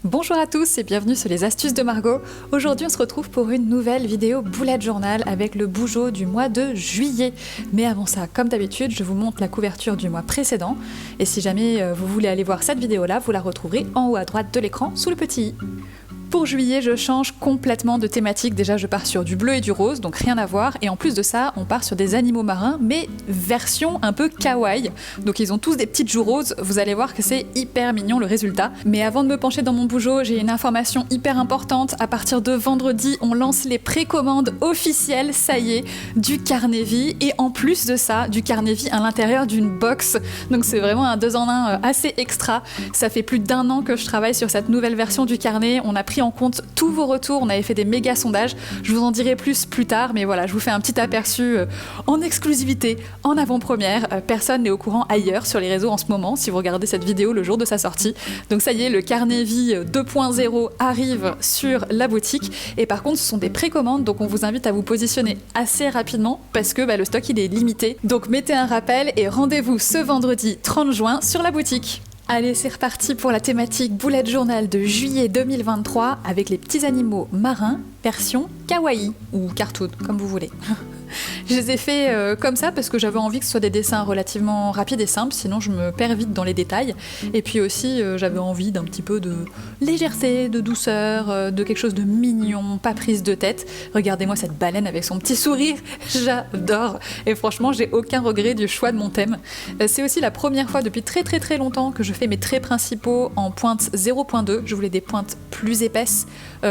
Bonjour à tous et bienvenue sur les astuces de Margot. Aujourd'hui on se retrouve pour une nouvelle vidéo bullet journal avec le Bujo du mois de juillet. Mais avant ça, comme d'habitude, je vous montre la couverture du mois précédent. Et si jamais vous voulez aller voir cette vidéo là, vous la retrouverez en haut à droite de l'écran sous le petit i. Pour juillet, je change complètement de thématique. Déjà, je pars sur du bleu et du rose, donc rien à voir. Et en plus de ça, on part sur des animaux marins, mais version un peu kawaii. Donc ils ont tous des petites joues roses. Vous allez voir que c'est hyper mignon le résultat. Mais avant de me pencher dans mon Bujo, j'ai une information hyper importante. À partir de vendredi, on lance les précommandes officielles, ça y est, du carnet vie. Et en plus de ça, du carnet vie à l'intérieur d'une box. Donc c'est vraiment un 2 en 1 assez extra. Ça fait plus d'1 an que je travaille sur cette nouvelle version du carnet. On a pris en compte tous vos retours, on avait fait des méga sondages, je vous en dirai plus tard, mais voilà, je vous fais un petit aperçu en exclusivité, en avant-première. Personne n'est au courant ailleurs sur les réseaux en ce moment, si vous regardez cette vidéo le jour de sa sortie. Donc ça y est, le carnet vie 2.0 arrive sur la boutique, et par contre ce sont des précommandes, donc on vous invite à vous positionner assez rapidement, parce que le stock il est limité. Donc mettez un rappel et rendez-vous ce vendredi 30 juin sur la boutique. Allez, c'est reparti pour la thématique bullet journal de juillet 2023 avec les petits animaux marins version kawaii ou cartoon, comme vous voulez. Je les ai fait comme ça parce que j'avais envie que ce soit des dessins relativement rapides et simples, sinon je me perds vite dans les détails. Et puis aussi, j'avais envie d'un petit peu de légèreté, de douceur, de quelque chose de mignon, pas prise de tête. Regardez-moi cette baleine avec son petit sourire, j'adore. Et franchement, j'ai aucun regret du choix de mon thème. C'est aussi la première fois depuis très longtemps que je fais mes traits principaux en pointe 0.2. Je voulais des pointes plus épaisses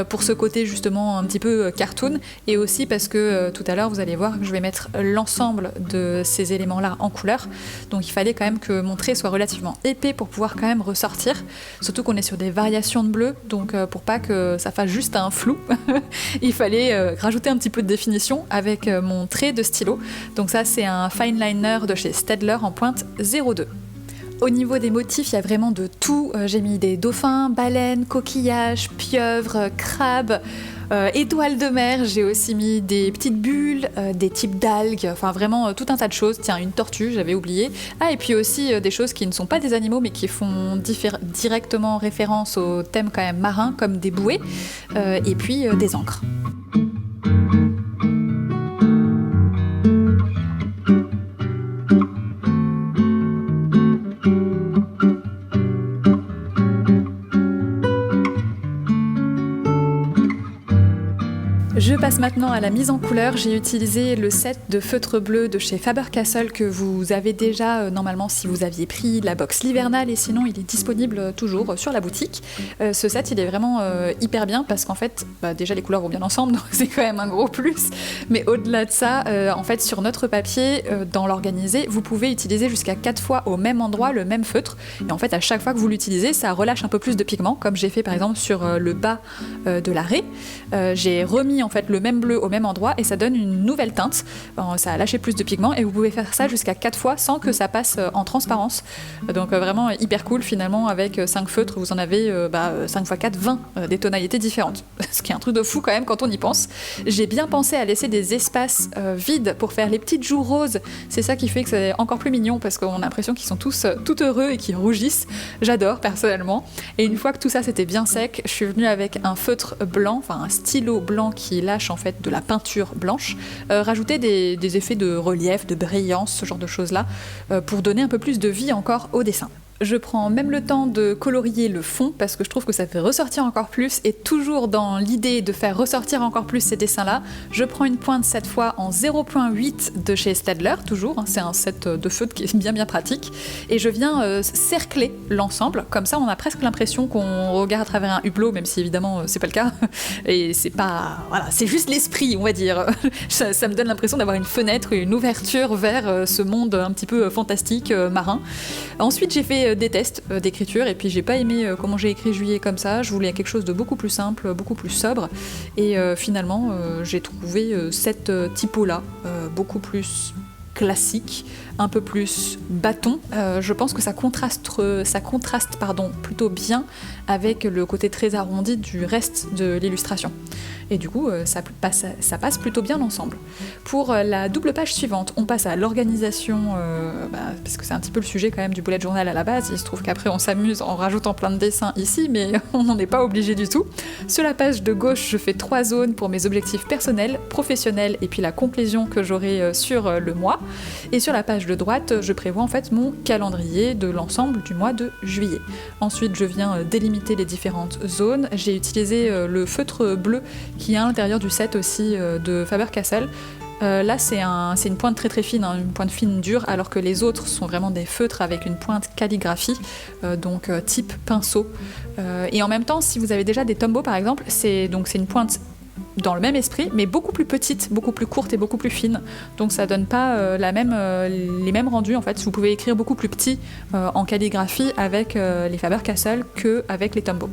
pour ce côté justement un petit peu cartoon. Et aussi parce que tout à l'heure, vous allez voir que je vais mettre l'ensemble de ces éléments-là en couleur. Donc il fallait quand même que mon trait soit relativement épais pour pouvoir quand même ressortir. Surtout qu'on est sur des variations de bleu, donc pour pas que ça fasse juste un flou, il fallait rajouter un petit peu de définition avec mon trait de stylo. Donc ça c'est un fine liner de chez Staedtler en pointe 02. Au niveau des motifs, il y a vraiment de tout. J'ai mis des dauphins, baleines, coquillages, pieuvres, crabes, étoiles de mer. J'ai aussi mis des petites bulles, des types d'algues, enfin vraiment tout un tas de choses. Tiens, une tortue, j'avais oublié. Ah, et puis aussi des choses qui ne sont pas des animaux, mais qui font directement référence au thème quand même marin, comme des bouées, et puis des ancres. Je passe maintenant à la mise en couleur. J'ai utilisé le set de feutre bleu de chez Faber-Castell que vous avez déjà normalement si vous aviez pris la box l'hivernale, et sinon il est disponible toujours sur la boutique. Ce set il est vraiment hyper bien parce qu'en fait déjà les couleurs vont bien ensemble, donc c'est quand même un gros plus. Mais au-delà de ça, en fait sur notre papier, dans l'organisé, vous pouvez utiliser jusqu'à 4 fois au même endroit le même feutre. Et en fait à chaque fois que vous l'utilisez, ça relâche un peu plus de pigments, comme j'ai fait par exemple sur le bas de la raie. J'ai remis en fait le même bleu au même endroit et ça donne une nouvelle teinte. Ça a lâché plus de pigments et vous pouvez faire ça jusqu'à 4 fois sans que ça passe en transparence. Donc vraiment hyper cool finalement. Avec 5 feutres, vous en avez 5 x 4, 20 des tonalités différentes. Ce qui est un truc de fou quand même quand on y pense. J'ai bien pensé à laisser des espaces vides pour faire les petites joues roses. C'est ça qui fait que c'est encore plus mignon parce qu'on a l'impression qu'ils sont tous tout heureux et qu'ils rougissent. J'adore personnellement. Et une fois que tout ça c'était bien sec, je suis venue avec un feutre blanc, enfin un stylo blanc qui lâche en fait de la peinture blanche, rajouter des effets de relief, de brillance, ce genre de choses là, pour donner un peu plus de vie encore au dessin. Je prends même le temps de colorier le fond parce que je trouve que ça fait ressortir encore plus, et toujours dans l'idée de faire ressortir encore plus ces dessins-là, je prends une pointe cette fois en 0.8 de chez Staedtler, toujours, c'est un set de feutre qui est bien pratique, et je viens cercler l'ensemble, comme ça on a presque l'impression qu'on regarde à travers un hublot, même si évidemment c'est pas le cas, et c'est pas... voilà, c'est juste l'esprit on va dire, ça me donne l'impression d'avoir une fenêtre, une ouverture vers ce monde un petit peu fantastique, marin. Ensuite j'ai fait des tests d'écriture et puis j'ai pas aimé comment j'ai écrit juillet comme ça, je voulais quelque chose de beaucoup plus simple, beaucoup plus sobre, et finalement j'ai trouvé cette typo là beaucoup plus classique, un peu plus bâton. Je pense que ça contraste plutôt bien avec le côté très arrondi du reste de l'illustration. Et du coup, ça passe plutôt bien ensemble. Pour la double page suivante, on passe à l'organisation, parce que c'est un petit peu le sujet quand même du bullet journal à la base. Il se trouve qu'après on s'amuse en rajoutant plein de dessins ici, mais on n'en est pas obligé du tout. Sur la page de gauche, je fais 3 zones pour mes objectifs personnels, professionnels et puis la conclusion que j'aurai sur le mois. Et sur la page de droite, je prévois en fait mon calendrier de l'ensemble du mois de juillet. Ensuite, je viens délimiter les différentes zones. J'ai utilisé le feutre bleu qui est à l'intérieur du set aussi de Faber-Castell. Là c'est une pointe très très fine, une pointe fine dure, alors que les autres sont vraiment des feutres avec une pointe calligraphie, donc type pinceau. Et en même temps, si vous avez déjà des Tombow par exemple, c'est une pointe dans le même esprit, mais beaucoup plus petite, beaucoup plus courte et beaucoup plus fine. Donc ça donne pas les mêmes rendus en fait. Vous pouvez écrire beaucoup plus petit en calligraphie avec les Faber-Castell qu'avec les Tombow.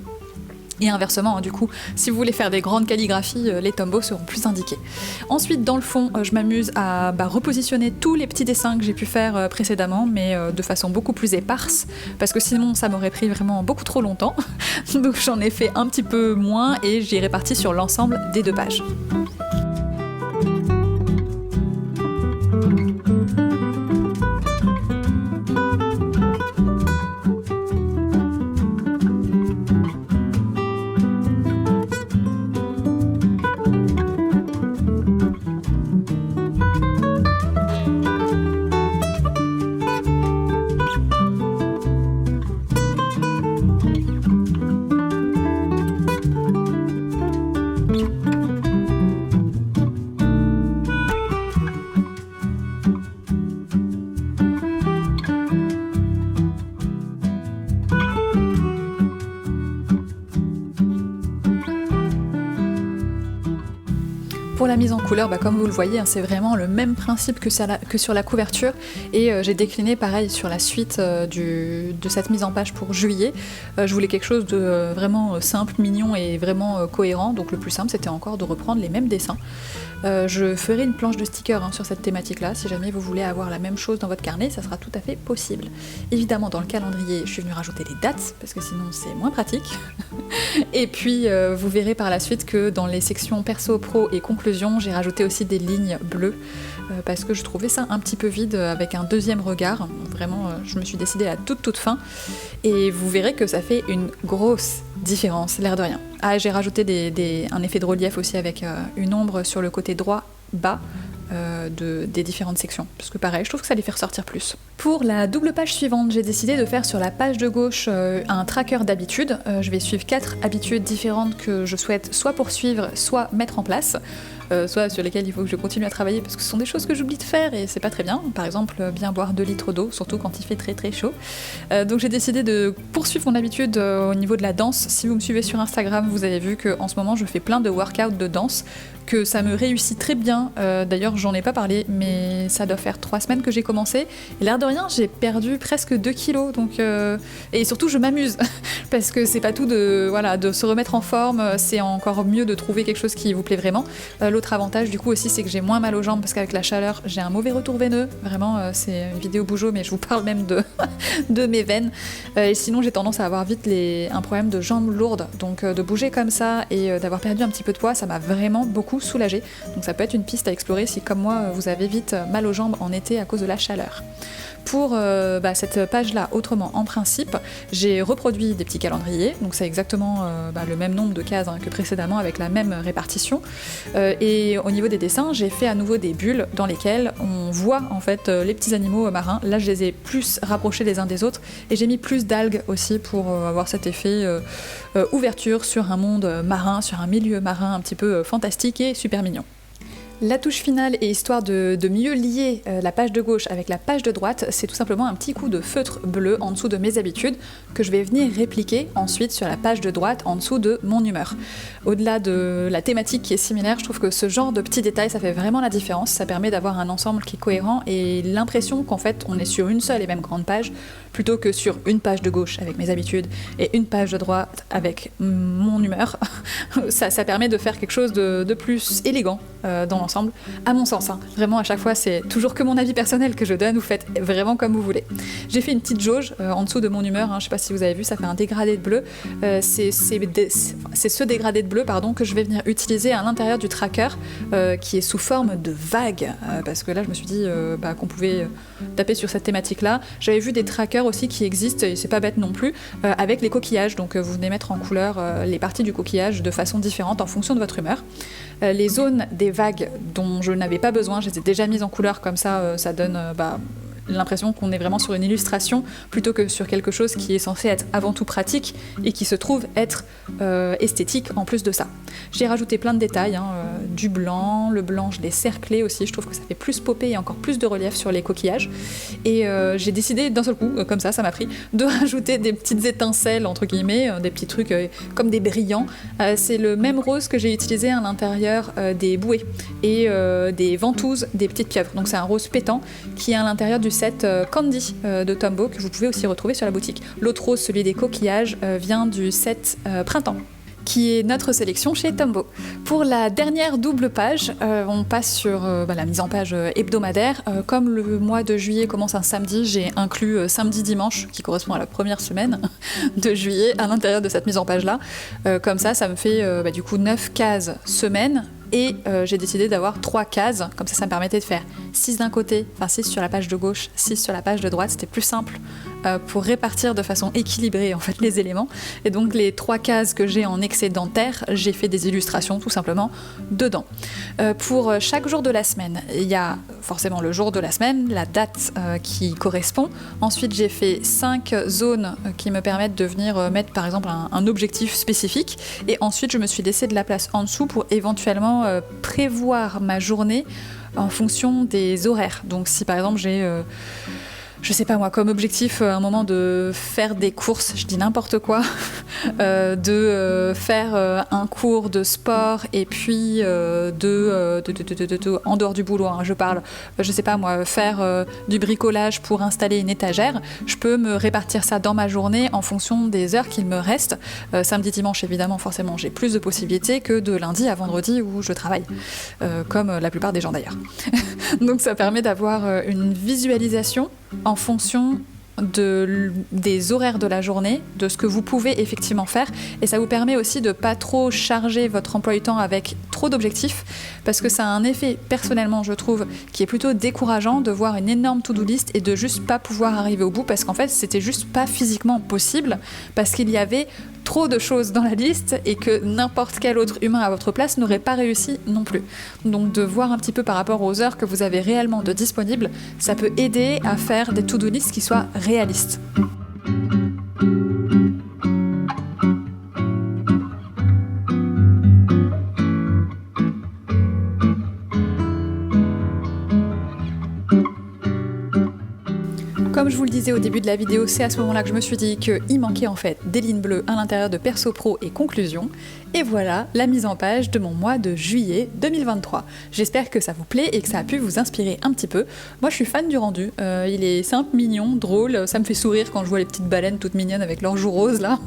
Et inversement, du coup, si vous voulez faire des grandes calligraphies, les Tombow seront plus indiqués. Ensuite, dans le fond, je m'amuse à repositionner tous les petits dessins que j'ai pu faire précédemment, mais de façon beaucoup plus éparse, parce que sinon ça m'aurait pris vraiment beaucoup trop longtemps. Donc j'en ai fait un petit peu moins et j'ai réparti sur l'ensemble des 2 pages. Pour la mise en couleur, comme vous le voyez, c'est vraiment le même principe que sur la couverture, et j'ai décliné pareil sur la suite de cette mise en page pour juillet. Je voulais quelque chose de vraiment simple, mignon et vraiment cohérent, donc le plus simple c'était encore de reprendre les mêmes dessins. Je ferai une planche de stickers sur cette thématique-là, si jamais vous voulez avoir la même chose dans votre carnet, ça sera tout à fait possible. Évidemment, dans le calendrier, je suis venue rajouter les dates, parce que sinon c'est moins pratique. Et puis, vous verrez par la suite que dans les sections perso, pro et conclusion, j'ai rajouté aussi des lignes bleues, parce que je trouvais ça un petit peu vide avec un deuxième regard. Vraiment, je me suis décidée à toute fin, et vous verrez que ça fait une grosse différence, l'air de rien. Ah, j'ai rajouté un effet de relief aussi avec une ombre sur le côté droit bas des différentes sections, parce que pareil, je trouve que ça les fait ressortir plus. Pour la double page suivante, j'ai décidé de faire sur la page de gauche un tracker d'habitudes. Je vais suivre 4 habitudes différentes que je souhaite soit poursuivre, soit mettre en place. Soit sur lesquelles il faut que je continue à travailler parce que ce sont des choses que j'oublie de faire et c'est pas très bien. Par exemple, bien boire 2 litres d'eau, surtout quand il fait très très chaud. Donc j'ai décidé de poursuivre mon habitude au niveau de la danse. Si vous me suivez sur Instagram, vous avez vu qu'en ce moment je fais plein de workouts de danse, que ça me réussit très bien. D'ailleurs, j'en ai pas parlé, mais ça doit faire 3 semaines que j'ai commencé. Et l'air de rien, j'ai perdu presque 2 kilos. Donc, et surtout, je m'amuse parce que c'est pas tout de se remettre en forme. C'est encore mieux de trouver quelque chose qui vous plaît vraiment. L'autre avantage du coup aussi, c'est que j'ai moins mal aux jambes parce qu'avec la chaleur j'ai un mauvais retour veineux, vraiment c'est une vidéo bougeot mais je vous parle même de mes veines, et sinon j'ai tendance à avoir vite un problème de jambes lourdes, donc de bouger comme ça et d'avoir perdu un petit peu de poids, ça m'a vraiment beaucoup soulagée, donc ça peut être une piste à explorer si comme moi vous avez vite mal aux jambes en été à cause de la chaleur. Pour cette page-là, autrement, en principe, j'ai reproduit des petits calendriers, donc c'est exactement le même nombre de cases que précédemment avec la même répartition. Et au niveau des dessins, j'ai fait à nouveau des bulles dans lesquelles on voit en fait les petits animaux marins. Là, je les ai plus rapprochés les uns des autres et j'ai mis plus d'algues aussi pour avoir cet effet ouverture sur un monde marin, sur un milieu marin un petit peu fantastique et super mignon. La touche finale, et histoire de mieux lier la page de gauche avec la page de droite, c'est tout simplement un petit coup de feutre bleu en dessous de mes habitudes que je vais venir répliquer ensuite sur la page de droite en dessous de mon humeur. Au-delà de la thématique qui est similaire, je trouve que ce genre de petits détails, ça fait vraiment la différence. Ça permet d'avoir un ensemble qui est cohérent et l'impression qu'en fait on est sur une seule et même grande page plutôt que sur une page de gauche avec mes habitudes et une page de droite avec mon humeur. Ça permet de faire quelque chose de plus élégant dans l'ensemble, à mon sens. Vraiment, à chaque fois, c'est toujours que mon avis personnel que je donne, vous faites vraiment comme vous voulez. J'ai fait une petite jauge en dessous de mon humeur, je sais pas si vous avez vu, ça fait un dégradé de bleu. C'est ce dégradé de bleu que je vais venir utiliser à l'intérieur du tracker qui est sous forme de vagues, parce que là je me suis dit qu'on pouvait taper sur cette thématique-là. J'avais vu des trackers aussi qui existent, et c'est pas bête non plus, avec les coquillages, donc vous venez mettre en couleur les parties du coquillage de façon différente en fonction de votre humeur. Les zones des vagues dont je n'avais pas besoin, je les ai déjà mises en couleur, comme ça, ça donne l'impression qu'on est vraiment sur une illustration plutôt que sur quelque chose qui est censé être avant tout pratique et qui se trouve être esthétique en plus de ça. J'ai rajouté plein de détails, du blanc, le blanc je l'ai cerclé aussi, je trouve que ça fait plus popper et encore plus de relief sur les coquillages, et j'ai décidé d'un seul coup, comme ça m'a pris, de rajouter des petites étincelles entre guillemets, des petits trucs comme des brillants. C'est le même rose que j'ai utilisé à l'intérieur des bouées et des ventouses des petites pieuvres, donc c'est un rose pétant qui est à l'intérieur du set Candy de Tombow que vous pouvez aussi retrouver sur la boutique. L'autre rose, celui des coquillages, vient du set Printemps, qui est notre sélection chez Tombow. Pour la dernière double page, on passe sur la mise en page hebdomadaire. Comme le mois de juillet commence un samedi, j'ai inclus samedi-dimanche, qui correspond à la première semaine de juillet, à l'intérieur de cette mise en page-là. Comme ça me fait du coup 9 cases semaine. Et j'ai décidé d'avoir 3 cases, comme ça me permettait de faire 6 d'un côté, enfin 6 sur la page de gauche, 6 sur la page de droite, c'était plus simple pour répartir de façon équilibrée en fait les éléments. Et donc les 3 cases que j'ai en excédentaire, j'ai fait des illustrations tout simplement dedans. Pour chaque jour de la semaine, il y a forcément le jour de la semaine, la date qui correspond. Ensuite j'ai fait 5 zones qui me permettent de venir mettre par exemple un objectif spécifique. Et ensuite je me suis laissé de la place en dessous pour éventuellement prévoir ma journée en fonction des horaires. Donc si par exemple j'ai je sais pas moi, comme objectif à un moment de faire des courses, je dis n'importe quoi, de faire un cours de sport et puis en dehors du boulot, je parle, je sais pas moi, faire du bricolage pour installer une étagère, je peux me répartir ça dans ma journée en fonction des heures qu'il me reste. Samedi, dimanche, évidemment, forcément, j'ai plus de possibilités que de lundi à vendredi où je travaille, comme la plupart des gens d'ailleurs. Donc ça permet d'avoir une visualisation en fonction des horaires de la journée, de ce que vous pouvez effectivement faire, et ça vous permet aussi de pas trop charger votre emploi du temps avec trop d'objectifs, parce que ça a un effet personnellement je trouve qui est plutôt décourageant de voir une énorme to-do list et de juste pas pouvoir arriver au bout, parce qu'en fait c'était juste pas physiquement possible, parce qu'il y avait trop de choses dans la liste et que n'importe quel autre humain à votre place n'aurait pas réussi non plus. Donc de voir un petit peu par rapport aux heures que vous avez réellement de disponibles, ça peut aider à faire des to-do list qui soient réalistes. Comme je vous le disais au début de la vidéo, c'est à ce moment-là que je me suis dit qu'il manquait en fait des lignes bleues à l'intérieur de Perso Pro et Conclusion. Et voilà la mise en page de mon mois de juillet 2023. J'espère que ça vous plaît et que ça a pu vous inspirer un petit peu. Moi je suis fan du rendu, il est simple, mignon, drôle, ça me fait sourire quand je vois les petites baleines toutes mignonnes avec leurs joues roses là.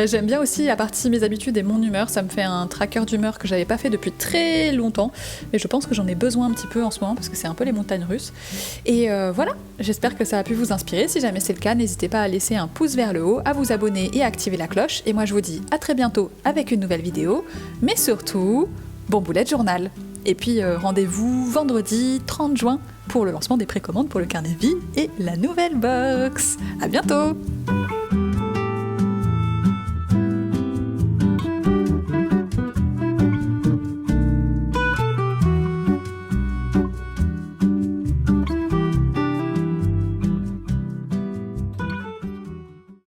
J'aime bien aussi la partie mes habitudes et mon humeur, ça me fait un tracker d'humeur que j'avais pas fait depuis très longtemps. Et je pense que j'en ai besoin un petit peu en ce moment parce que c'est un peu les montagnes russes. Et voilà, j'espère que ça a pu vous inspirer. Si jamais c'est le cas, n'hésitez pas à laisser un pouce vers le haut, à vous abonner et à activer la cloche. Et moi je vous dis à très bientôt avec une nouvelle vidéo, mais surtout, bon bullet journal. Et puis rendez-vous vendredi 30 juin pour le lancement des précommandes pour le carnet de vie et la nouvelle box. À bientôt!